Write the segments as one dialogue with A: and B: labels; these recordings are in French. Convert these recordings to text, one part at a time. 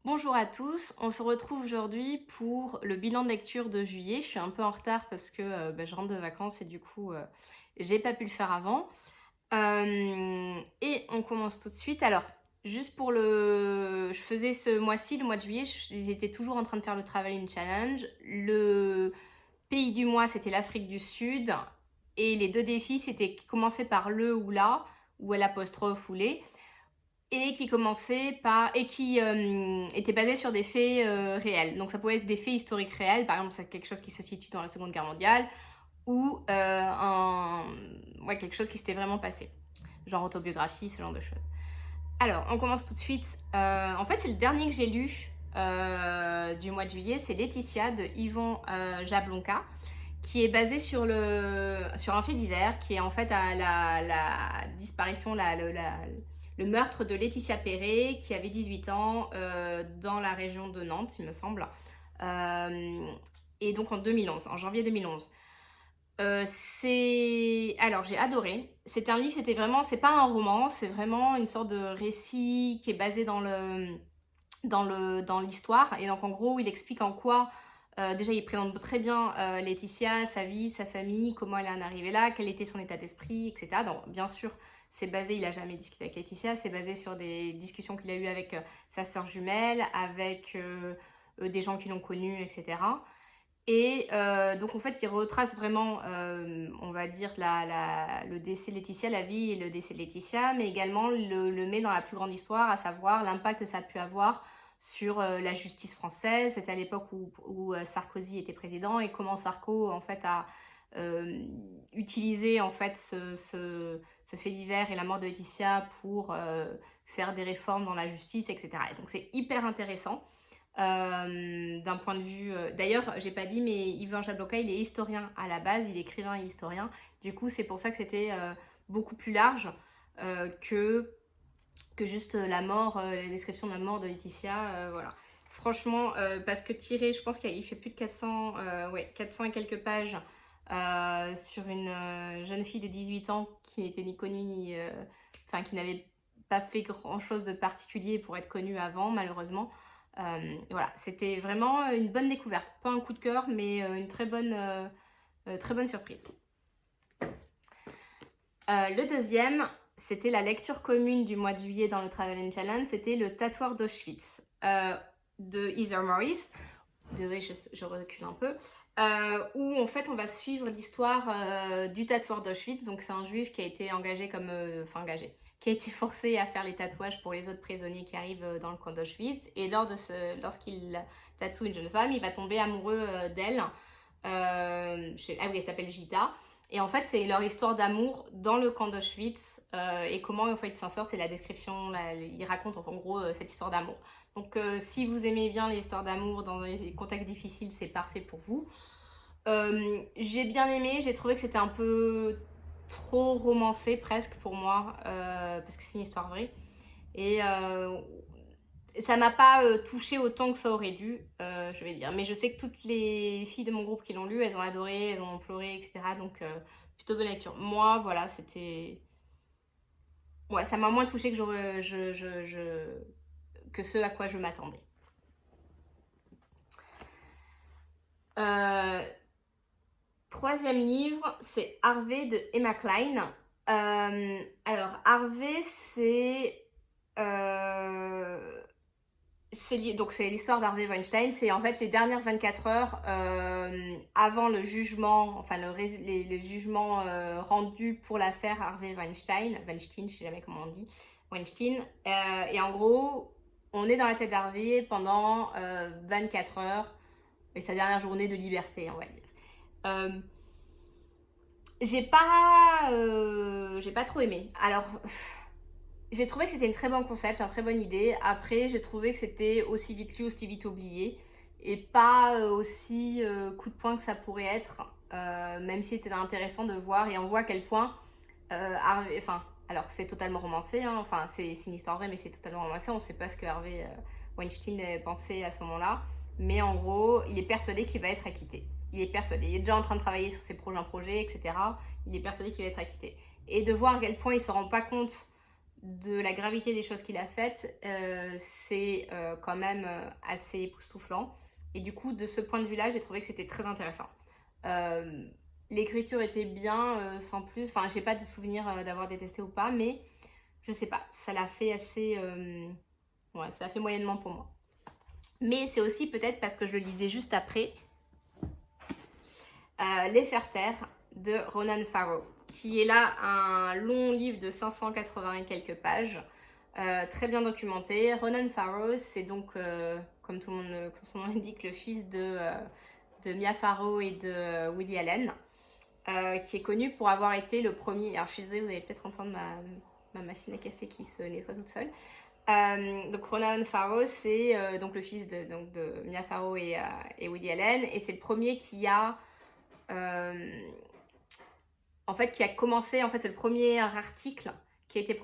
A: Bonjour à tous, on se retrouve aujourd'hui pour le bilan de lecture de juillet. Je suis un peu en retard parce que je rentre de vacances et du coup j'ai pas pu le faire avant. Et on commence tout de suite. Alors, juste pour je faisais ce mois-ci, le mois de juillet, j'étais toujours en train de faire le Traveling Challenge. Le pays du mois, c'était l'Afrique du Sud. Et les deux défis, c'était commencer par le ou la, ou l'apostrophe ou les et qui commençait par et qui était basé sur des faits réels. Donc ça pouvait être des faits historiques réels, par exemple c'est quelque chose qui se situe dans la Seconde Guerre mondiale ou quelque chose qui s'était vraiment passé, genre autobiographie, ce genre de choses. Alors on commence tout de suite. En fait c'est le dernier que j'ai lu du mois de juillet, c'est Laetitia de Yvon Jablonka, qui est basé sur un fait divers, qui est en fait à la disparition, le meurtre de Laetitia Perret, qui avait 18 ans, dans la région de Nantes, il me semble. Et donc en 2011, en janvier 2011. Alors j'ai adoré. C'était un livre, c'est pas un roman, c'est vraiment une sorte de récit qui est basé dans l'histoire. Et donc en gros, il explique en quoi, déjà il présente très bien Laetitia, sa vie, sa famille, comment elle en est arrivée là, quel était son état d'esprit, etc. Donc bien sûr, c'est basé, il a jamais discuté avec Laetitia, c'est basé sur des discussions qu'il a eues avec sa sœur jumelle, avec des gens qui l'ont connue, etc. Et donc en fait, il retrace vraiment, on va dire, le décès de Laetitia, la vie et le décès de Laetitia, mais également le met dans la plus grande histoire, à savoir l'impact que ça a pu avoir sur la justice française. C'était à l'époque où Sarkozy était président et comment Sarko en fait a utilisé en fait ce fait divers et la mort de Laetitia pour faire des réformes dans la justice, etc. Et donc c'est hyper intéressant. D'un point de vue... D'ailleurs, j'ai pas dit, mais Yvan Jablonka, il est historien à la base, il est écrivain et historien. Du coup, c'est pour ça que c'était beaucoup plus large que juste la mort, la description de la mort de Laetitia. Voilà. Franchement, parce que tiré, je pense qu'il fait plus de 400, 400 et quelques pages sur une jeune fille de 18 ans qui n'était ni connue ni... Enfin, qui n'avait pas fait grand-chose de particulier pour être connue avant, malheureusement. Voilà, c'était vraiment une bonne découverte. Pas un coup de cœur, mais une très bonne surprise. Le deuxième, c'était la lecture commune du mois de juillet dans le Travel Challenge. C'était Le Tatoueur d'Auschwitz de Heather Morris. Désolée, je recule un peu. Où en fait on va suivre l'histoire du tatoueur d'Auschwitz. Donc c'est un juif qui a été engagé qui a été forcé à faire les tatouages pour les autres prisonniers qui arrivent dans le camp d'Auschwitz. Et lorsqu'il tatoue une jeune femme, il va tomber amoureux d'elle. Ah oui, elle s'appelle Gita. Et en fait, c'est leur histoire d'amour dans le camp d'Auschwitz et comment en fait ils s'en sortent. C'est la description, ils racontent en gros cette histoire d'amour. Donc si vous aimez bien les histoires d'amour dans des contextes difficiles, c'est parfait pour vous. J'ai bien aimé, j'ai trouvé que c'était un peu trop romancé presque pour moi, parce que c'est une histoire vraie. Et ça m'a pas touché autant que ça aurait dû, je vais dire. Mais je sais que toutes les filles de mon groupe qui l'ont lu, elles ont adoré, elles ont pleuré, etc. Donc plutôt bonne lecture. Moi, voilà, c'était... Ouais, ça m'a moins touché que ce à quoi je m'attendais. Euh, Troisième livre, c'est Harvey de Emma Klein. Alors, Harvey, donc c'est l'histoire d'Harvey Weinstein. C'est en fait les dernières 24 heures avant le jugement, enfin le jugement rendu pour l'affaire Harvey Weinstein. Weinstein, je sais jamais comment on dit. Weinstein. Et en gros, on est dans la tête d'Harvey pendant 24 heures et sa dernière journée de liberté, on va dire. J'ai pas trop aimé. Alors, j'ai trouvé que c'était une très bon concept, une très bonne idée. Après, j'ai trouvé que c'était aussi vite lu, aussi vite oublié. Et pas aussi coup de poing que ça pourrait être. Même si c'était intéressant de voir. Et on voit à quel point enfin, alors c'est totalement romancé, hein. Enfin c'est une histoire vraie mais c'est totalement romancé, on ne sait pas ce que Harvey Weinstein pensait à ce moment-là, mais en gros il est persuadé qu'il va être acquitté. Il est persuadé, il est déjà en train de travailler sur ses prochains projets, etc. Il est persuadé qu'il va être acquitté. Et de voir à quel point il ne se rend pas compte de la gravité des choses qu'il a faites, c'est quand même assez époustouflant. Et du coup, de ce point de vue-là, j'ai trouvé que c'était très intéressant. L'écriture était bien, sans plus. Enfin, j'ai pas de souvenir d'avoir détesté ou pas, mais je sais pas, ça l'a fait assez... ouais, ça l'a fait moyennement pour moi. Mais c'est aussi peut-être parce que je le lisais juste après Les Faire-Taire de Ronan Farrow, qui est là un long livre de 580 et quelques pages, très bien documenté. Ronan Farrow, c'est donc, comme tout le monde, comme son nom l'indique, le fils de Mia Farrow et de Woody Allen, qui est connu pour avoir été le premier... Alors je suis désolée, vous allez peut-être entendre ma machine à café qui se nettoie toute seule. Donc Ronan Farrow, c'est donc le fils de Mia Farrow et Woody Allen, et c'est le premier qui a en fait qui a commencé, en fait c'est le premier article qui a été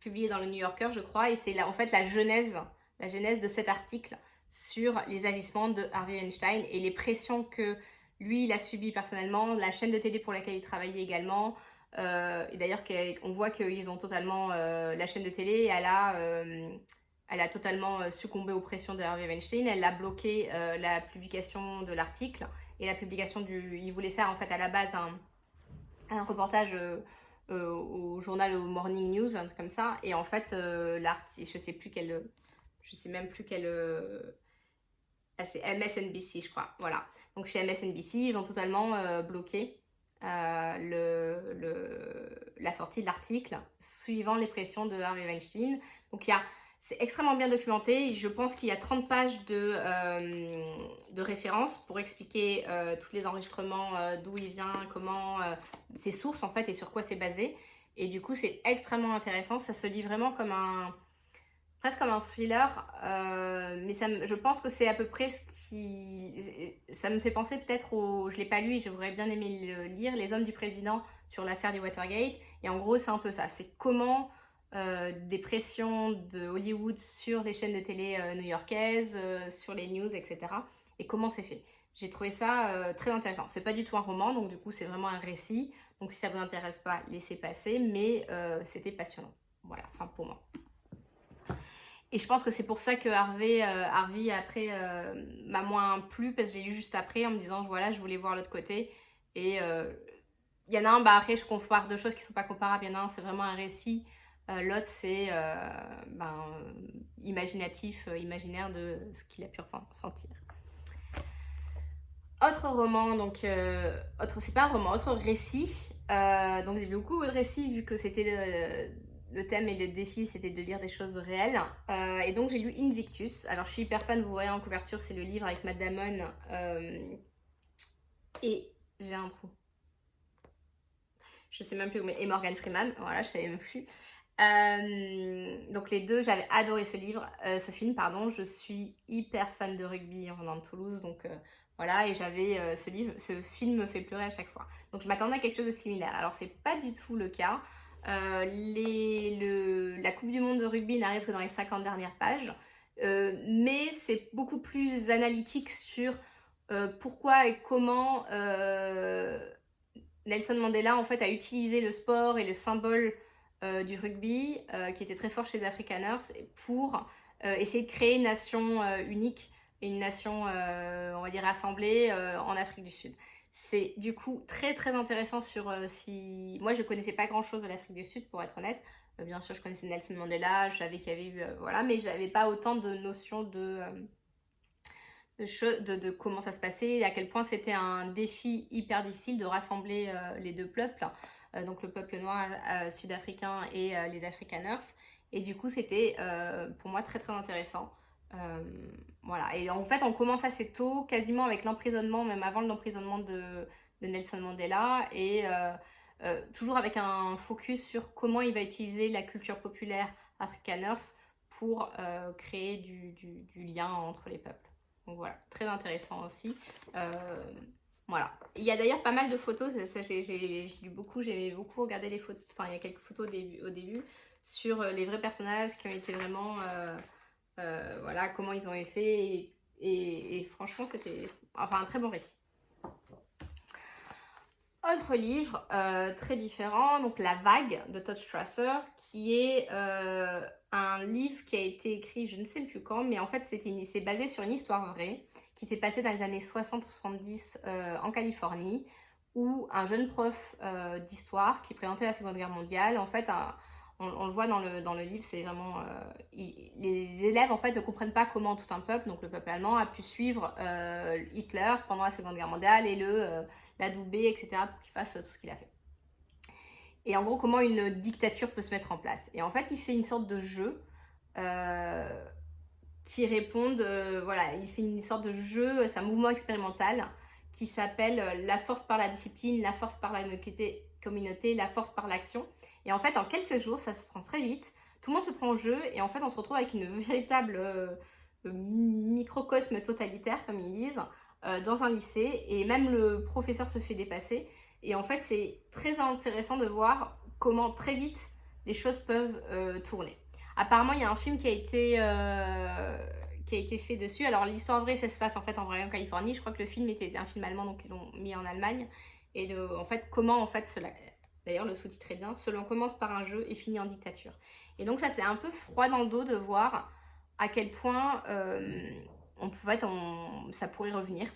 A: publié dans le New Yorker, je crois, et c'est en fait la genèse de cet article sur les agissements de Harvey Weinstein et les pressions que lui il a subies personnellement, la chaîne de télé pour laquelle il travaillait également. Et d'ailleurs on voit qu'ils ont totalement la chaîne de télé, elle a totalement succombé aux pressions de Harvey Weinstein. Elle a bloqué la publication de l'article et la publication il voulait faire en fait à la base un reportage au journal, au Morning News, un truc comme ça, et en fait l'article, je sais même plus quelle c'est MSNBC je crois, voilà. Donc chez MSNBC ils ont totalement bloqué la sortie de l'article suivant les pressions de Harvey Weinstein. Donc c'est extrêmement bien documenté. Je pense qu'il y a 30 pages de références pour expliquer tous les enregistrements, d'où il vient, comment, ses sources en fait et sur quoi c'est basé. Et du coup c'est extrêmement intéressant. Ça se lit vraiment presque comme un thriller, mais je pense que c'est à peu près ce qui... Ça me fait penser peut-être je l'ai pas lu et j'aurais bien aimé le lire, Les Hommes du Président sur l'affaire du Watergate. Et en gros, c'est un peu ça. C'est comment des pressions de Hollywood sur les chaînes de télé new-yorkaises, sur les news, etc. Et comment c'est fait. J'ai trouvé ça très intéressant. C'est pas du tout un roman, donc du coup, c'est vraiment un récit. Donc si ça vous intéresse pas, laissez passer, mais c'était passionnant. Voilà, enfin pour moi. Et je pense que c'est pour ça que Harvey après m'a moins plu, parce que j'ai lu juste après en me disant voilà, je voulais voir l'autre côté. Et il y en a un, après je compare deux choses qui sont pas comparables. Il y en a un, c'est vraiment un récit. L'autre, c'est imaginaire de ce qu'il a pu ressentir. Autre roman, donc c'est pas un roman, autre récit. Donc j'ai lu beaucoup de récits vu que c'était le thème et le défi, c'était de lire des choses réelles. Et donc j'ai lu Invictus. Alors je suis hyper fan, vous voyez en couverture, c'est le livre avec Matt Damon. Et j'ai un trou. Je sais même plus où, et Morgan Freeman. Voilà, je savais même plus. Donc les deux, j'avais adoré ce film, pardon. Je suis hyper fan de rugby en venant de Toulouse, donc voilà, et j'avais ce film me fait pleurer à chaque fois. Donc je m'attendais à quelque chose de similaire. Alors c'est pas du tout le cas. La Coupe du Monde de rugby n'arrive que dans les 50 dernières pages, mais c'est beaucoup plus analytique sur pourquoi et comment Nelson Mandela en fait a utilisé le sport et le symbole du rugby, qui était très fort chez les Afrikaners, pour essayer de créer une nation unique et une nation, on va dire, rassemblée en Afrique du Sud. C'est du coup très très intéressant sur si... Moi je connaissais pas grand chose de l'Afrique du Sud pour être honnête. Bien sûr je connaissais Nelson Mandela, je savais qu'il y avait eu... voilà, mais j'avais pas autant de notions de comment ça se passait et à quel point c'était un défi hyper difficile de rassembler les deux peuples, donc le peuple noir sud-africain et les Afrikaners. Et du coup c'était pour moi très très intéressant. Voilà, et en fait on commence assez tôt, quasiment avec l'emprisonnement, même avant l'emprisonnement de Nelson Mandela, et toujours avec un focus sur comment il va utiliser la culture populaire afrikaners pour créer du lien entre les peuples. Donc voilà, très intéressant aussi. Voilà. Il y a d'ailleurs pas mal de photos, j'ai beaucoup regardé les photos, enfin il y a quelques photos au début sur les vrais personnages qui ont été vraiment... voilà, comment ils ont été faits et franchement c'était un très bon récit. Autre livre très différent, donc La Vague de Todd Strasser, qui est un livre qui a été écrit, je ne sais plus quand, mais en fait c'est basé sur une histoire vraie qui s'est passée dans les années 60-70 en Californie, où un jeune prof d'histoire qui présentait la Seconde Guerre mondiale, en fait, on le voit dans le livre, c'est vraiment... les élèves, en fait, ne comprennent pas comment tout un peuple, donc le peuple allemand, a pu suivre Hitler pendant la Seconde Guerre mondiale et l'adouber, etc., pour qu'il fasse tout ce qu'il a fait. Et en gros, comment une dictature peut se mettre en place. Et en fait, il fait une sorte de jeu qui répondent, voilà, il fait une sorte de jeu, c'est un mouvement expérimental qui s'appelle la force par la discipline, la force par la communauté, la force par l'action. Et en fait, en quelques jours, ça se prend très vite, tout le monde se prend au jeu et en fait, on se retrouve avec une véritable microcosme totalitaire, comme ils disent, dans un lycée, et même le professeur se fait dépasser. Et en fait, c'est très intéressant de voir comment très vite les choses peuvent tourner. Apparemment, il y a un film qui a été fait dessus. Alors, l'histoire vraie, ça se passe en fait en vrai en Californie. Je crois que le film était un film allemand, donc ils l'ont mis en Allemagne. Et en fait, comment en fait cela... D'ailleurs, le sous-titre est bien. Cela commence par un jeu et finit en dictature. Et donc, ça fait un peu froid dans le dos de voir à quel point ça pourrait revenir.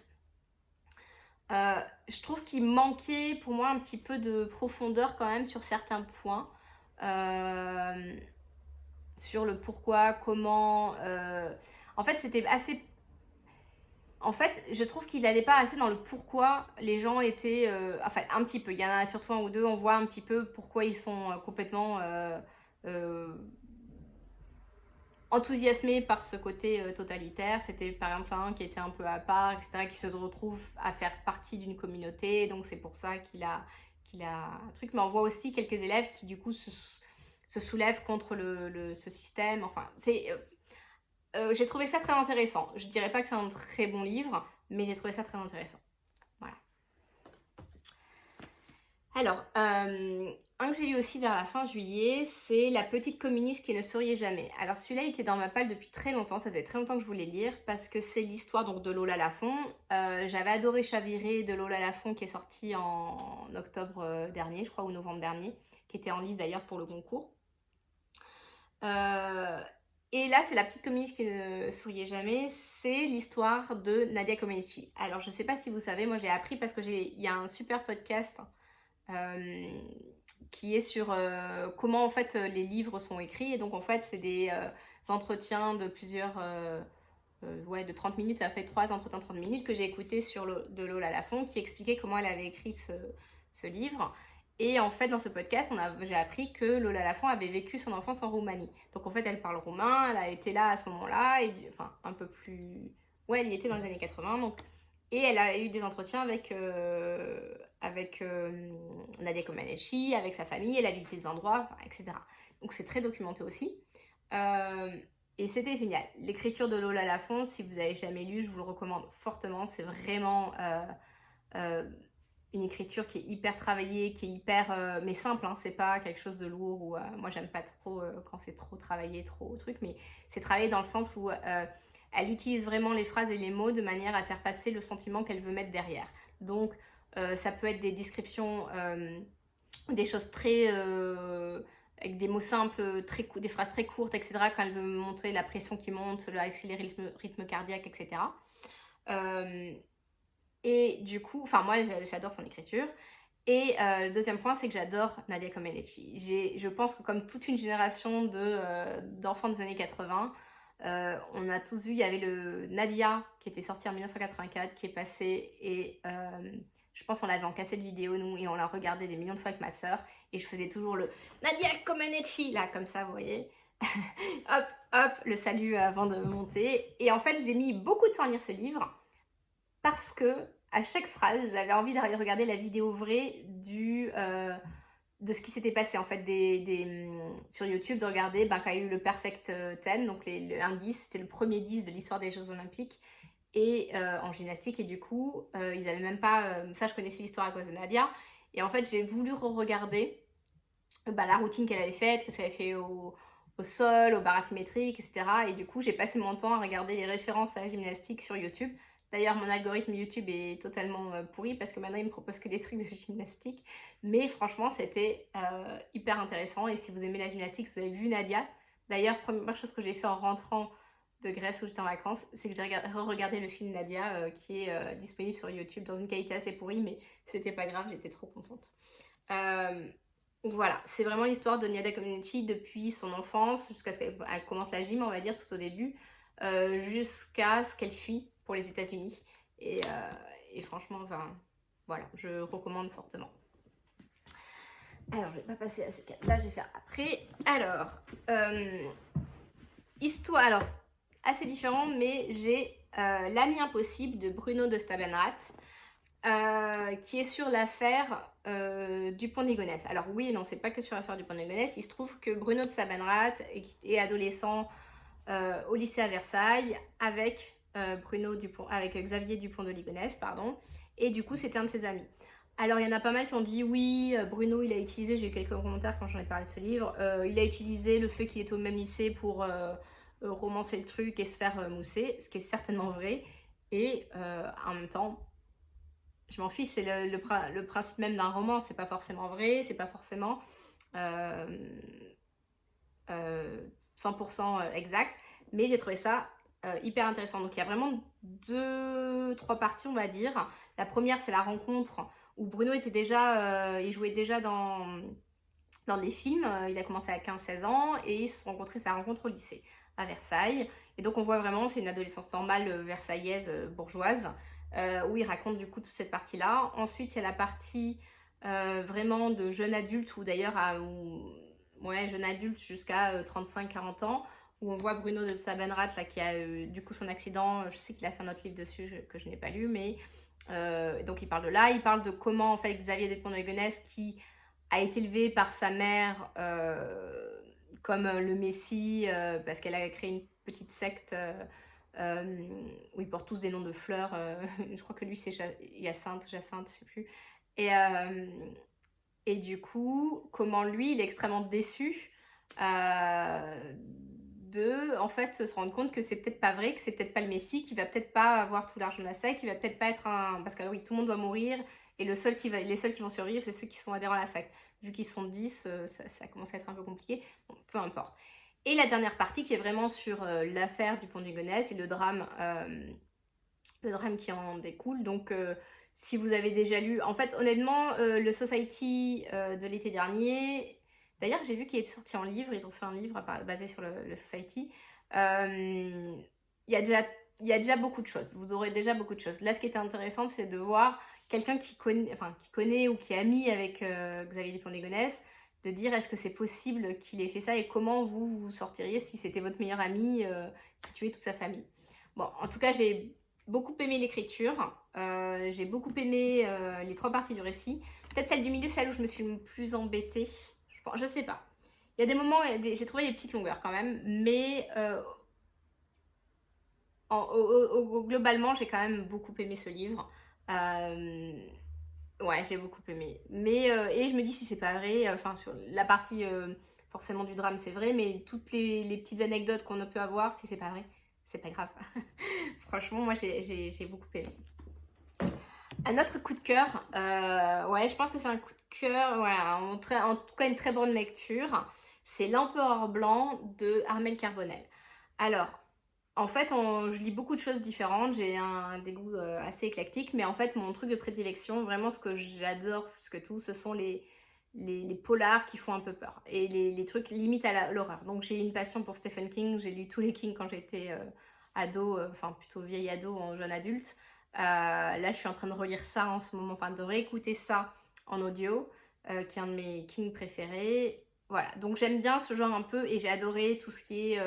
A: Je trouve qu'il manquait pour moi un petit peu de profondeur quand même sur certains points. Sur le pourquoi, comment... En fait, c'était assez... En fait, je trouve qu'ils n'allaient pas assez dans le pourquoi les gens étaient... Enfin, un petit peu. Il y en a surtout un ou deux, on voit un petit peu pourquoi ils sont complètement... enthousiasmé par ce côté totalitaire. C'était par exemple un qui était un peu à part, etc., qui se retrouve à faire partie d'une communauté, donc c'est pour ça qu'il a un truc. Mais on voit aussi quelques élèves qui du coup se soulèvent contre ce système. Enfin, j'ai trouvé ça très intéressant. Je dirais pas que c'est un très bon livre, mais j'ai trouvé ça très intéressant. Voilà. Alors, un que j'ai lu aussi vers la fin juillet, c'est La petite communiste qui ne souriait jamais. Alors celui-là, il était dans ma palle depuis très longtemps, ça faisait très longtemps que je voulais lire, parce que c'est l'histoire donc de Lola Lafont. J'avais adoré Chaviré de Lola Lafont, qui est sorti en octobre dernier, je crois, ou novembre dernier, qui était en liste d'ailleurs pour le concours. Et là, c'est La petite communiste qui ne souriait jamais, c'est l'histoire de Nadia Comaneci. Alors, je ne sais pas si vous savez, moi j'ai appris parce qu'il y a un super podcast qui est sur comment en fait les livres sont écrits. Et donc en fait, c'est des entretiens de plusieurs... de 30 minutes, ça a fait 3 entretiens de 30 minutes que j'ai écouté de Lola Lafont qui expliquait comment elle avait écrit ce livre. Et en fait, dans ce podcast, j'ai appris que Lola Lafont avait vécu son enfance en Roumanie. Donc en fait, elle parle roumain, elle a été là à ce moment-là, enfin un peu plus... Ouais, elle y était dans les années 80, donc... Et elle a eu des entretiens avec Nadia Comaneci, avec sa famille, elle a visité des endroits, etc. Donc c'est très documenté aussi. Et c'était génial. L'écriture de Lola Lafont, si vous n'avez jamais lu, je vous le recommande fortement. C'est vraiment une écriture qui est hyper travaillée, qui est hyper... mais simple, hein, c'est pas quelque chose de lourd. Ou moi, j'aime pas trop quand c'est trop travaillé, trop truc. Mais c'est travaillé dans le sens où elle utilise vraiment les phrases et les mots de manière à faire passer le sentiment qu'elle veut mettre derrière. Donc, ça peut être des descriptions, des choses très... avec des mots simples, des phrases très courtes, etc. Quand elle veut montrer la pression qui monte, accélérer le rythme cardiaque, etc. Et du coup, enfin moi j'adore son écriture. Et le deuxième point, c'est que j'adore Nadia Comaneci. Je pense que comme toute une génération d'enfants des années 80, on a tous vu, il y avait le Nadia qui était sorti en 1984, qui est passé, et je pense qu'on l'avait en cassette vidéo nous, et on l'a regardé des millions de fois avec ma soeur, et je faisais toujours le Nadia Comaneci, là, comme ça, vous voyez. Hop, hop, le salut avant de monter. Et en fait, j'ai mis beaucoup de temps à lire ce livre, parce que à chaque phrase, j'avais envie de regarder la vidéo vraie de ce qui s'était passé en fait sur YouTube, de regarder quand il y a eu le Perfect 10, donc un 10, c'était le premier 10 de l'histoire des Jeux Olympiques et en gymnastique, et du coup ils avaient même pas, ça je connaissais l'histoire à cause de Nadia, et en fait j'ai voulu re-regarder la routine qu'elle avait faite, qu'est-ce qu'elle avait fait au sol, au bar asymétrique, etc. Et du coup j'ai passé mon temps à regarder les références à la gymnastique sur YouTube, D'ailleurs, mon algorithme YouTube est totalement pourri parce que maintenant, il me propose que des trucs de gymnastique. Mais franchement, c'était hyper intéressant. Et si vous aimez la gymnastique, si vous avez vu Nadia. D'ailleurs, première chose que j'ai fait en rentrant de Grèce où j'étais en vacances, c'est que j'ai regardé le film Nadia qui est disponible sur YouTube dans une qualité assez pourrie, mais c'était pas grave, j'étais trop contente. Donc voilà, c'est vraiment l'histoire de Nadia Comaneci depuis son enfance jusqu'à ce qu'elle commence la gym, on va dire, tout au début, jusqu'à ce qu'elle fuit pour les États-Unis. Et franchement, enfin, voilà, je recommande fortement. Alors, je vais pas passer à ces quatre là, je vais faire après. Alors, histoire, alors, assez différent, mais j'ai L'ami impossible de Bruno de Stabenrath, qui est sur l'affaire Dupont-Ligonnès. Alors oui et non, c'est pas que sur l'affaire Dupont-Ligonnès. Il se trouve que Bruno de Stabenrath est adolescent au lycée à Versailles avec Xavier Dupont de Ligonnès, pardon. Et du coup, c'était un de ses amis. Alors, il y en a pas mal qui ont dit oui, Bruno, il a utilisé, j'ai eu quelques commentaires quand j'en ai parlé de ce livre, il a utilisé le fait qu'il était au même lycée pour romancer le truc et se faire mousser, ce qui est certainement vrai. Et en même temps, je m'en fiche, c'est le principe même d'un roman, c'est pas forcément vrai, c'est pas forcément 100% exact, mais j'ai trouvé ça hyper intéressant. Donc il y a vraiment 2-3 parties, on va dire. La première, c'est la rencontre où Bruno était déjà, il jouait déjà dans des films. Il a commencé à 15-16 ans et ils se sont rencontrés, sa rencontre au lycée à Versailles. Et donc on voit vraiment, c'est une adolescence normale versaillaise, bourgeoise, où il raconte du coup toute cette partie-là. Ensuite, il y a la partie vraiment de jeune adulte, ou d'ailleurs jeune adulte jusqu'à 35-40 ans, où on voit Bruno de Stabenrath là, qui a du coup son accident. Je sais qu'il a fait un autre livre dessus que je n'ai pas lu, mais donc il parle de là. Il parle de comment en fait Xavier Dupont de Ligonnès, qui a été élevé par sa mère comme le Messie, parce qu'elle a créé une petite secte où ils portent tous des noms de fleurs. Je crois que lui c'est Jacinthe, je sais plus. Et du coup, comment lui, il est extrêmement déçu de, en fait, se rendre compte que c'est peut-être pas vrai, que c'est peut-être pas le Messie, qu'il va peut-être pas avoir tout l'argent de la secte, qu'il va peut-être pas être un... Parce que oui, tout le monde doit mourir, et les seuls qui vont survivre, c'est ceux qui sont adhérents à la secte. Vu qu'ils sont 10, ça commence à être un peu compliqué. Bon, peu importe. Et la dernière partie qui est vraiment sur l'affaire du Pont de Ligonnès et le drame qui en découle. Donc, si vous avez déjà lu... En fait, honnêtement, le Society de l'été dernier... D'ailleurs, j'ai vu qu'il était sorti en livre. Ils ont fait un livre basé sur le Society. Il y a déjà beaucoup de choses. Vous aurez déjà beaucoup de choses. Là, ce qui était intéressant, c'est de voir quelqu'un qui connaît ou qui est ami avec Xavier Dupont de Ligonnès, de dire est-ce que c'est possible qu'il ait fait ça et comment vous sortiriez si c'était votre meilleur ami qui tuait toute sa famille. Bon, en tout cas, j'ai beaucoup aimé l'écriture, j'ai beaucoup aimé les 3 parties du récit. Peut-être celle du milieu, celle où je me suis le plus embêtée. Je sais pas. Il y a des moments, j'ai trouvé des petites longueurs quand même, mais globalement, j'ai quand même beaucoup aimé ce livre. Ouais, j'ai beaucoup aimé. Mais, et je me dis si c'est pas vrai, enfin, sur la partie forcément du drame, c'est vrai, mais toutes les petites anecdotes qu'on peut avoir, si c'est pas vrai, c'est pas grave. Franchement, moi, j'ai beaucoup aimé. Un autre coup de cœur, ouais, je pense que c'est un coup de cœur, ouais, en tout cas une très bonne lecture, c'est L'Empereur Blanc de Armelle Carbonel. Alors, en fait, je lis beaucoup de choses différentes, j'ai des goûts assez éclectiques, mais en fait, mon truc de prédilection, vraiment ce que j'adore plus que tout, ce sont les polars qui font un peu peur, et les trucs limite à l'horreur. Donc j'ai une passion pour Stephen King, j'ai lu tous les King quand j'étais ado, enfin plutôt vieille ado, en jeune adulte. Là, je suis en train de relire ça en ce moment, enfin de réécouter ça en audio, qui est un de mes King préférés. Voilà, donc j'aime bien ce genre un peu, et j'ai adoré tout ce qui est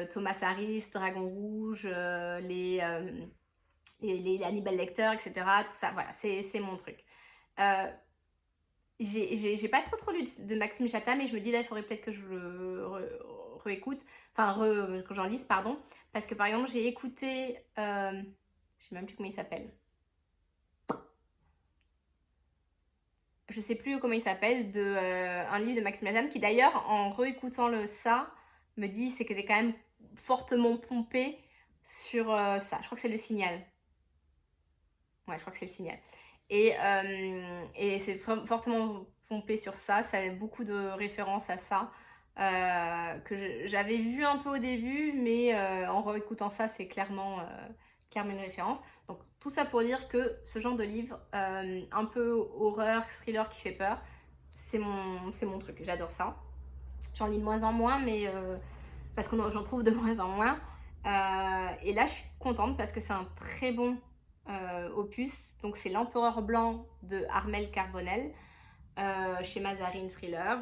A: Thomas Harris, Dragon Rouge, les Hannibal Lecter, etc. Tout ça, voilà, c'est mon truc. J'ai pas trop lu de Maxime Chatham, mais je me dis là, il faudrait peut-être que je le réécoute, enfin que j'en lise, pardon, parce que par exemple, j'ai écouté, je sais même plus comment il s'appelle. Je sais plus comment il s'appelle, un livre de Maxime Chatham, qui d'ailleurs, en réécoutant ça, me dit c'est que t'es quand même fortement pompé sur ça. Je crois que c'est Le Signal. Ouais, je crois que c'est Le Signal. Et c'est fortement pompé sur ça. Ça a beaucoup de références à ça. Que j'avais vu un peu au début, mais en réécoutant ça, c'est clairement une référence. Donc tout ça pour dire que ce genre de livre, un peu horreur, thriller qui fait peur, c'est mon truc, j'adore ça. J'en lis de moins en moins, mais parce que j'en trouve de moins en moins. Et là, je suis contente parce que c'est un très bon opus. Donc, c'est L'Empereur Blanc de Armel Carbonell chez Mazarine Thriller.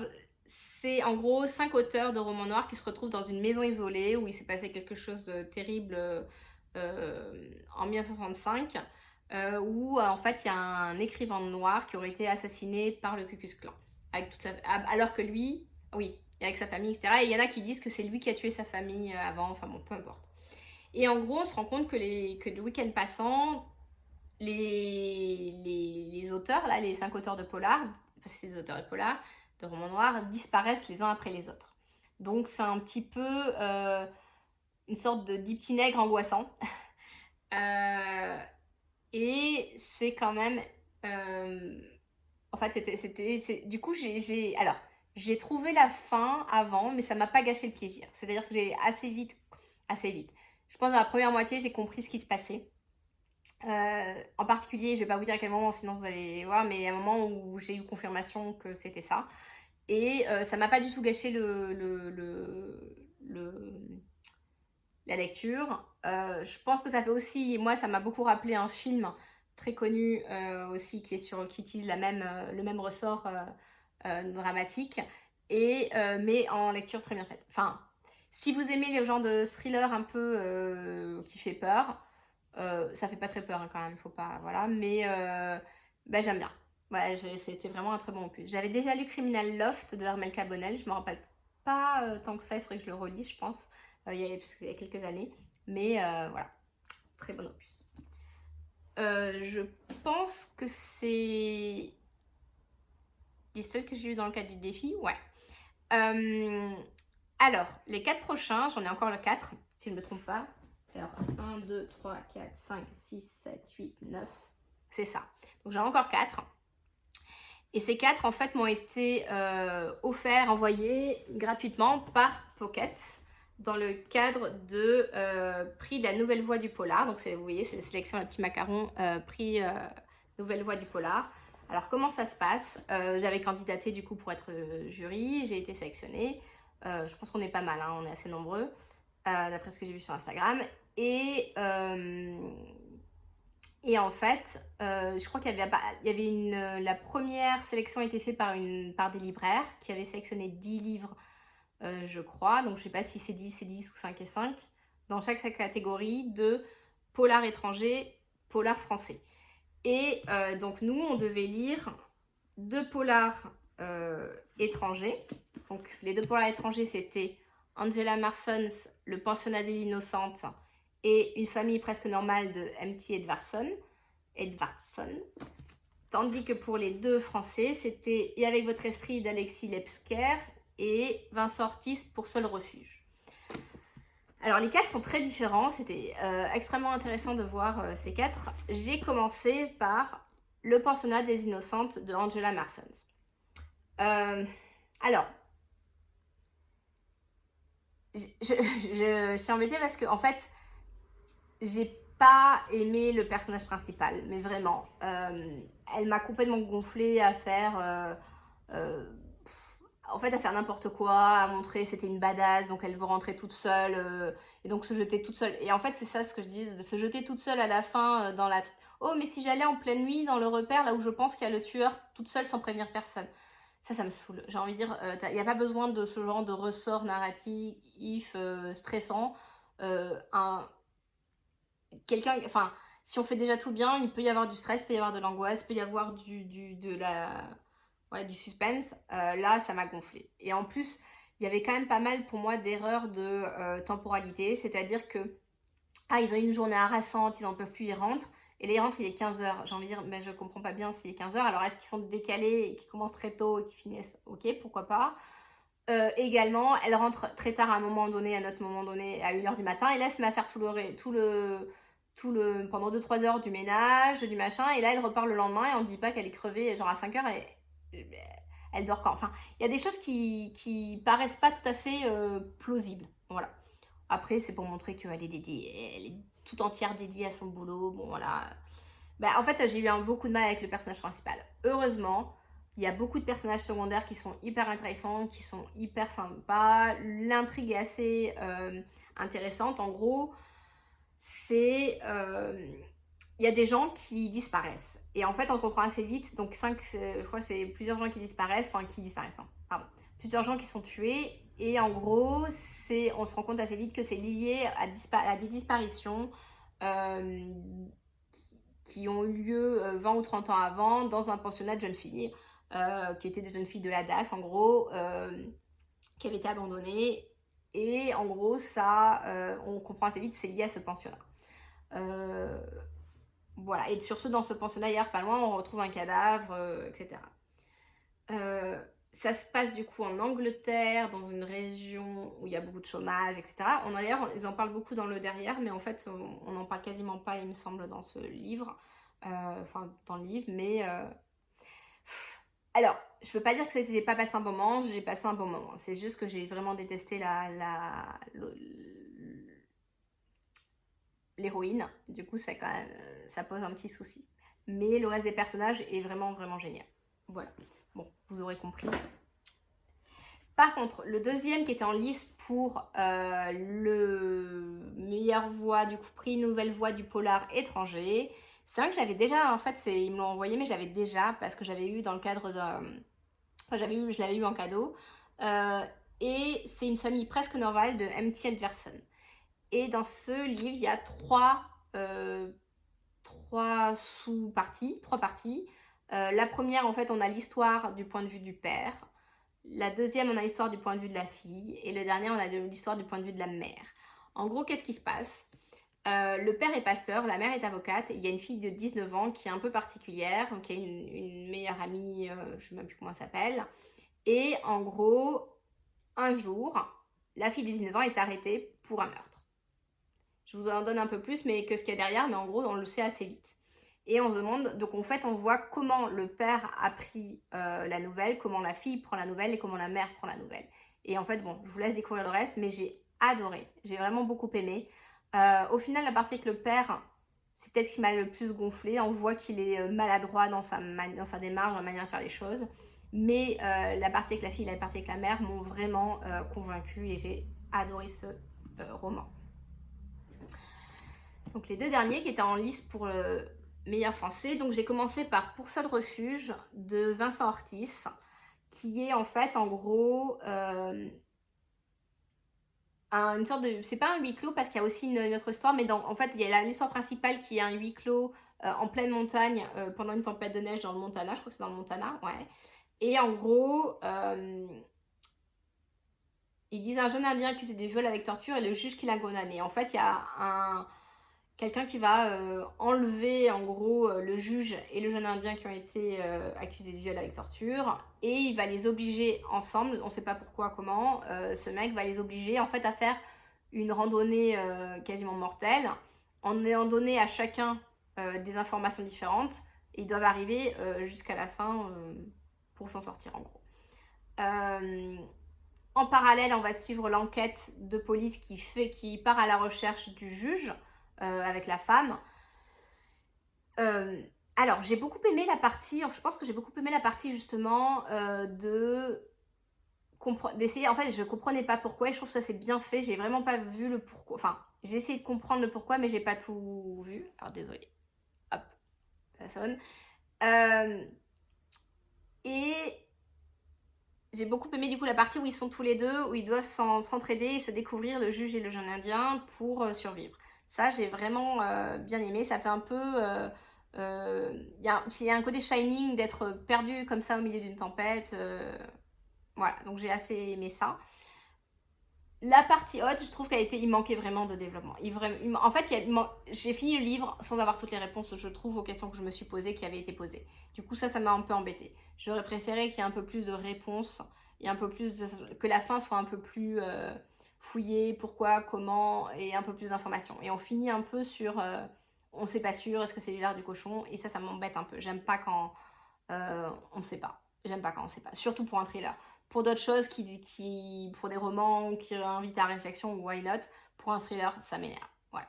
A: C'est en gros 5 auteurs de romans noirs qui se retrouvent dans une maison isolée où il s'est passé quelque chose de terrible en 1965. Où en fait il y a un écrivain noir qui aurait été assassiné par le Ku Klux Klan. Alors que lui, oui, avec sa famille, etc. Et il y en a qui disent que c'est lui qui a tué sa famille avant, enfin bon, peu importe. Et en gros, on se rend compte que le week-end passant, les auteurs, là, les 5 auteurs de polar, parce que c'est des auteurs de polar, de romans noirs, disparaissent les uns après les autres. Donc c'est un petit peu une sorte de petit nègre angoissant. Et c'est quand même... en fait, du coup, j'ai trouvé la fin avant, mais ça m'a pas gâché le plaisir. C'est-à-dire que j'ai assez vite, je pense dans la première moitié, j'ai compris ce qui se passait. En particulier, je vais pas vous dire à quel moment, sinon vous allez voir, mais il y a un moment où j'ai eu confirmation que c'était ça. Et ça m'a pas du tout gâché la lecture. Je pense que ça fait aussi, moi ça m'a beaucoup rappelé un film très connu aussi qui utilise le même ressort dramatique, mais en lecture très bien faite. Enfin, si vous aimez le genre de thriller un peu qui fait peur, ça fait pas très peur hein, quand même, faut pas, voilà, mais bah, j'aime bien. Ouais, c'était vraiment un très bon opus. J'avais déjà lu Criminal Loft de Armel Carbonell, je me rappelle pas tant que ça, il faudrait que je le relise, je pense, il y a quelques années, mais voilà, très bon opus. Je pense que c'est les seuls que j'ai eu dans le cadre du défi, ouais. Alors, les 4 prochains, j'en ai encore le 4, si je ne me trompe pas. Alors, 1, 2, 3, 4, 5, 6, 7, 8, 9, c'est ça. Donc j'en ai encore 4. Et ces 4, en fait, m'ont été offerts, envoyés gratuitement par Pocket dans le cadre de prix de la Nouvelle Voie du Polar. Donc, vous voyez, c'est la sélection La Petit Macaron, prix Nouvelle Voie du Polar. Alors, comment ça se passe? J'avais candidaté du coup pour être jury, j'ai été sélectionnée. Je pense qu'on est pas mal, hein, on est assez nombreux, d'après ce que j'ai vu sur Instagram. Et en fait, je crois qu'il y avait la première sélection a été faite par des libraires qui avaient sélectionné 10 livres, je crois. Donc, je ne sais pas si c'est 10 ou 5 et 5. Dans chaque catégorie de polar étranger, polar français. Et donc, nous, on devait lire 2 polars étrangers. Donc, les 2 polars étrangers, c'était Angela Marson's Le pensionnat des innocentes et Une famille presque normale de M.T. Edwardson. Tandis que pour les 2 français, c'était Et avec votre esprit d'Alexis Lepsker et Vincent Ortiz pour Seul refuge. Alors les 4 sont très différents, c'était extrêmement intéressant de voir ces 4. J'ai commencé par Le pensionnat des innocentes de Angela Marsons. Alors, je suis embêtée parce que en fait, j'ai pas aimé le personnage principal, mais vraiment. Elle m'a complètement gonflée à faire... en fait, à faire n'importe quoi, à montrer c'était une badass, donc elle veut rentrer toute seule, et donc se jeter toute seule. Et en fait, c'est ça ce que je dis, de se jeter toute seule à la fin dans la... Oh, mais si j'allais en pleine nuit dans le repère, là où je pense qu'il y a le tueur, toute seule sans prévenir personne. Ça me saoule. J'ai envie de dire, il n'y a pas besoin de ce genre de ressort narratif stressant. Enfin, si on fait déjà tout bien, il peut y avoir du stress, il peut y avoir de l'angoisse, il peut y avoir du suspense. Là, ça m'a gonflé. Et en plus, il y avait quand même pas mal pour moi d'erreurs de temporalité, c'est-à-dire que ils ont eu une journée harassante, ils n'en peuvent plus, ils rentrent. Et là, ils rentrent, il est 15h. J'ai envie de dire, mais je comprends pas bien s'il est 15h. Alors, est-ce qu'ils sont décalés et qu'ils commencent très tôt et qu'ils finissent? Ok, pourquoi pas. Également, elle rentre très tard à un moment donné, à notre moment donné, à 1h du matin. Et là, elle se met à faire tout le pendant 2-3 heures du ménage, du machin, et là elle repart le lendemain et on ne dit pas qu'elle est crevée, genre à 5 heures, elle dort quand. Enfin, il y a des choses qui paraissent pas tout à fait plausibles. Voilà. Après, c'est pour montrer qu'elle est dédiée, elle est tout entière dédiée à son boulot. Bon, voilà. En fait, j'ai eu beaucoup de mal avec le personnage principal. Heureusement, il y a beaucoup de personnages secondaires qui sont hyper intéressants, qui sont hyper sympas. L'intrigue est assez intéressante. En gros, il y a des gens qui disparaissent. Et en fait, on comprend assez vite, donc je crois que c'est plusieurs gens qui disparaissent, non, pardon. Plusieurs gens qui sont tués, et en gros, on se rend compte assez vite que c'est lié à des disparitions qui ont eu lieu 20 ou 30 ans avant dans un pensionnat de jeunes filles, qui étaient des jeunes filles de la DAS, en gros, qui avaient été abandonnées. Et en gros, on comprend assez vite que c'est lié à ce pensionnat. Voilà, et dans ce pensionnat, hier, pas loin, on retrouve un cadavre, etc. Ça se passe du coup en Angleterre, dans une région où il y a beaucoup de chômage, etc. D'ailleurs, ils en parlent beaucoup dans le derrière, mais en fait, on n'en parle quasiment pas, il me semble, dans ce livre. Dans le livre, mais... Alors, je peux pas dire que j'ai pas passé un bon moment, j'ai passé un bon moment. C'est juste que j'ai vraiment détesté l'héroïne. Du coup, ça pose un petit souci. Mais le reste des personnages est vraiment, vraiment génial. Voilà. Bon, vous aurez compris. Par contre, le deuxième qui était en lice pour le meilleure voix, du coup, prix Nouvelle Voix du polar étranger, c'est vrai que j'avais déjà, en fait, ils me l'ont envoyé, mais j'avais déjà, parce que j'avais eu dans le cadre d'un... Enfin, je l'avais eu en cadeau. Et c'est Une famille presque normale de M.T. Anderson. Et dans ce livre, il y a trois sous-parties, trois parties. La première, en fait, on a l'histoire du point de vue du père. La deuxième, on a l'histoire du point de vue de la fille. Et le dernier, on a l'histoire du point de vue de la mère. En gros, qu'est-ce qui se passe ? Le père est pasteur, la mère est avocate. Il y a une fille de 19 ans qui est un peu particulière, qui a une meilleure amie, je ne sais même plus comment elle s'appelle. Et en gros, un jour, la fille de 19 ans est arrêtée pour un meurtre. Je vous en donne un peu plus mais que ce qu'il y a derrière, mais en gros, on le sait assez vite. Et on se demande, donc en fait, on voit comment le père a pris la nouvelle, comment la fille prend la nouvelle et comment la mère prend la nouvelle. Et en fait, bon, je vous laisse découvrir le reste, mais j'ai adoré. J'ai vraiment beaucoup aimé. Au final, la partie avec le père, c'est peut-être ce qui m'a le plus gonflé. On voit qu'il est maladroit dans sa démarche, dans la manière de faire les choses. Mais la partie avec la fille et la partie avec la mère m'ont vraiment convaincue et j'ai adoré ce roman. Donc les deux derniers qui étaient en lice pour le meilleur français. Donc j'ai commencé par Pour seul refuge de Vincent Ortiz, qui est en fait en gros une sorte de... C'est pas un huis clos parce qu'il y a aussi une autre histoire, mais en fait il y a l'histoire principale qui est un huis clos en pleine montagne pendant une tempête de neige dans le Montana. Je crois que c'est dans le Montana, ouais. Et en gros... ils disent un jeune indien accusé de viol avec torture et le juge qui l'a condamné. En fait, il y a quelqu'un qui va enlever en gros le juge et le jeune indien qui ont été accusés de viol avec torture, et il va les obliger ensemble, on ne sait pas pourquoi, comment, ce mec va les obliger en fait à faire une randonnée quasiment mortelle, en ayant donné à chacun des informations différentes, et ils doivent arriver jusqu'à la fin pour s'en sortir en gros. En parallèle, on va suivre l'enquête de police qui part à la recherche du juge avec la femme. Alors, j'ai beaucoup aimé la partie, je pense que j'ai beaucoup aimé la partie justement d'essayer, en fait, je comprenais pas pourquoi et je trouve que ça c'est bien fait. J'ai vraiment pas vu le pourquoi, enfin, j'ai essayé de comprendre le pourquoi, mais j'ai pas tout vu. Alors, désolée. Hop, ça sonne. Et j'ai beaucoup aimé du coup la partie où ils sont tous les deux, où ils doivent s'entraider et se découvrir, le juge et le jeune indien, pour survivre. Ça, j'ai vraiment bien aimé. Ça fait un peu... Il y a un côté Shining d'être perdu comme ça au milieu d'une tempête. Voilà, donc j'ai assez aimé ça. La partie haute, je trouve il manquait vraiment de développement. En fait, j'ai fini le livre sans avoir toutes les réponses, je trouve, aux questions que je me suis posées, qui avaient été posées. Du coup, ça m'a un peu embêtée. J'aurais préféré qu'il y ait un peu plus de réponses et un peu plus que la fin soit un peu plus fouillée, pourquoi, comment, et un peu plus d'informations. Et on finit un peu sur on sait pas sûr, est-ce que c'est l'hiver du cochon, et ça m'embête un peu. J'aime pas quand on sait pas. J'aime pas quand on sait pas, surtout pour un thriller. Pour d'autres choses, pour des romans qui invitent à réflexion, why not? Pour un thriller, ça m'énerve. Voilà.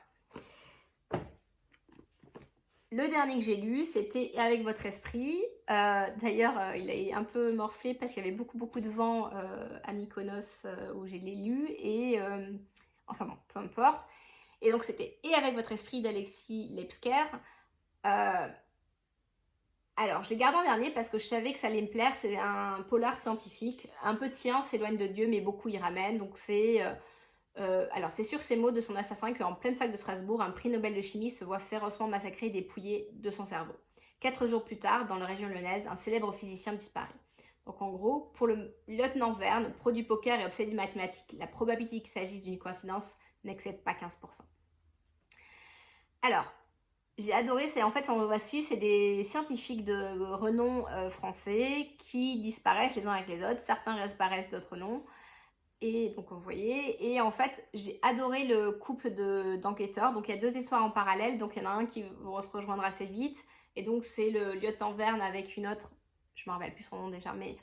A: Le dernier que j'ai lu, c'était Avec votre esprit. D'ailleurs, il a un peu morflé parce qu'il y avait beaucoup de vent à Mykonos où je l'ai lu. Et enfin bon, peu importe. Et donc c'était Et avec votre esprit d'Alexis Lepsker. Alors, je l'ai gardé en dernier parce que je savais que ça allait me plaire. C'est un polar scientifique. Un peu de science s'éloigne de Dieu, mais beaucoup y ramène. Donc c'est... alors, c'est sur ces mots de son assassin qu'en pleine fac de Strasbourg, un prix Nobel de chimie se voit férocement massacré et dépouillé de son cerveau. 4 jours plus tard, dans la région lyonnaise, un célèbre physicien disparaît. Donc en gros, pour le lieutenant Verne, pro du poker et obsédé de mathématiques, la probabilité qu'il s'agisse d'une coïncidence n'excède pas 15%. Alors, j'ai adoré, en fait, on va suivre, c'est des scientifiques de renom français qui disparaissent les uns avec les autres. Certains disparaissent, d'autres non. Et donc vous voyez, et en fait j'ai adoré le couple d'enquêteurs. Donc il y a 2 histoires en parallèle, donc il y en a un qui va se rejoindre assez vite, et donc c'est le lieutenant Verne avec une autre, je me rappelle plus son nom déjà, mais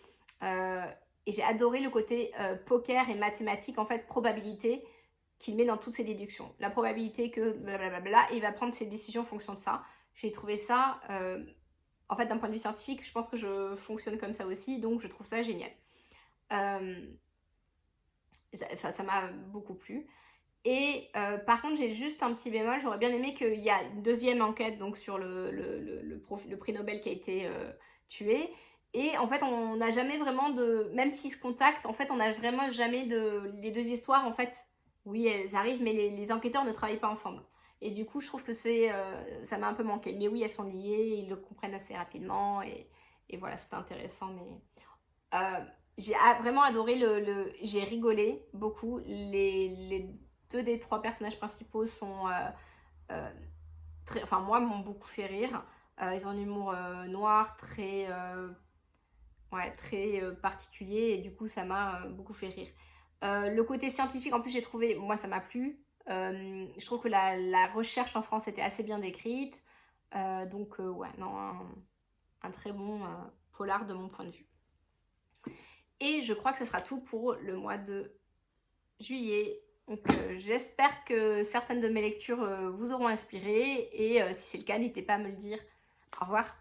A: et j'ai adoré le côté poker et mathématiques, en fait probabilité qu'il met dans toutes ses déductions, la probabilité que blablabla, et il va prendre ses décisions en fonction de ça. J'ai trouvé ça en fait d'un point de vue scientifique, je pense que je fonctionne comme ça aussi, donc je trouve ça génial. Ça m'a beaucoup plu. Et par contre, j'ai juste un petit bémol. J'aurais bien aimé qu'il y a une deuxième enquête donc, sur le prix Nobel qui a été tué. Et en fait, on n'a jamais vraiment de... Même s'ils se contactent, en fait, on n'a vraiment jamais de... Les 2 histoires, en fait, oui, elles arrivent, mais les enquêteurs ne travaillent pas ensemble. Et du coup, je trouve que ça m'a un peu manqué. Mais oui, elles sont liées, ils le comprennent assez rapidement. Et voilà, c'était intéressant. Mais... j'ai vraiment adoré j'ai rigolé beaucoup. Les 2 des 3 personnages principaux sont enfin moi m'ont beaucoup fait rire. Ils ont un humour noir très particulier, et du coup ça m'a beaucoup fait rire. Le côté scientifique, en plus, j'ai trouvé, moi ça m'a plu. Je trouve que la recherche en France était assez bien décrite. Donc ouais, non, un très bon polar de mon point de vue. Et je crois que ce sera tout pour le mois de juillet. Donc j'espère que certaines de mes lectures vous auront inspiré, et si c'est le cas, n'hésitez pas à me le dire. Au revoir.